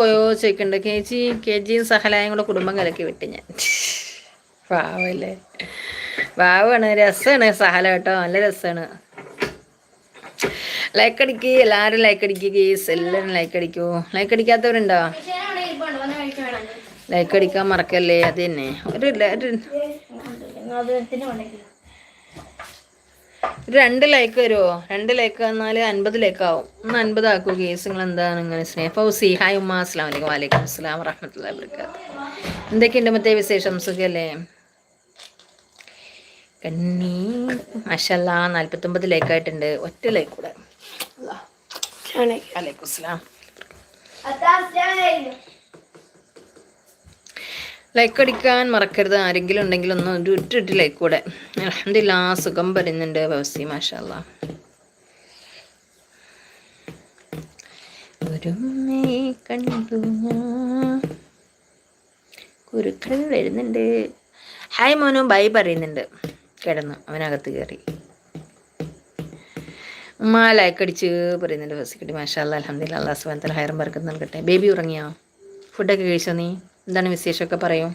പോയോ ചോദിക്കണ്ട് കെ ജിയും സഹലായും കൂടെ കുടുംബം കലക്കി വിട്ട് ഞാൻ. പാവല്ലേ, പാവാണ്, രസമാണ് സഹല കേട്ടോ, നല്ല രസമാണ്. ലൈക്ക് അടിക്ക്, എല്ലാവരും ലൈക്ക് അടിക്കുക ഗീസ്, എല്ലാവരും ലൈക്ക് അടിക്കൂ. ലൈക്ക് അടിക്കാത്തവരുണ്ടോ? ലൈക്ക് അടിക്കാൻ മറക്കല്ലേ. അത് തന്നെ ഒരു 2 ലൈക്ക് വരുമോ? 2 ലൈക്ക് വന്നാൽ 50 ലൈക്ക് ആവും. 50 ആക്കൂ ഗീസ്. നിങ്ങൾ എന്താണ് ഇങ്ങനെ സ്നേഹം? ഫൗസി ഹായ് ഉമ്മ, അസ്സലാമു അലൈക്കും. വലൈക്കും അസ്സലാം വറഹ്മത്തുള്ളാഹി വബറകാതുഹു. എന്തൊക്കെയുണ്ട് മറ്റേ വിശേഷം? സുഖല്ലേ? കണ്ണീ മാഷല്ലാ 49 ലൈക്കായിട്ടുണ്ട്. ഒറ്റ ലൈക്ക് കൂടെ. വലൈക്കും അസ്സലാം. ലൈക്ക് അടിക്കാൻ മറക്കരുത്. ആരെങ്കിലും ഉണ്ടെങ്കിൽ ഒന്ന് ഒരു ഇട്ടിട്ട് ലൈക്ക് കൂടെ. അൽഹംദുലില്ലാഹ് സുഖം പറയുന്നുണ്ട് ഫൗസി മാഷല്ലാ. ഒരു കണ്ടു കുരുക്കൾ വരുന്നുണ്ട്. ഹായ് മോനും ബൈ പറയുന്നുണ്ട്. കിടന്നു, അവനകത്ത് കയറി. ഉമ്മ ലൈക്ക് അടിച്ച് പറയുന്നുണ്ട് ഫസിക്കട്ടി മാഷാല്ലാ. അൽഹംദുലില്ലാഹ് അല്ലാഹു സുബ്ഹാനഹു വ തആല ഹൈറും ബർക്കത്തും നൽകട്ടെ. ബേബി ഉറങ്ങിയോ? ഫുഡൊക്കെ കഴിച്ചോ? നീ എന്താണ് വിശേഷമൊക്കെ പറയൂ.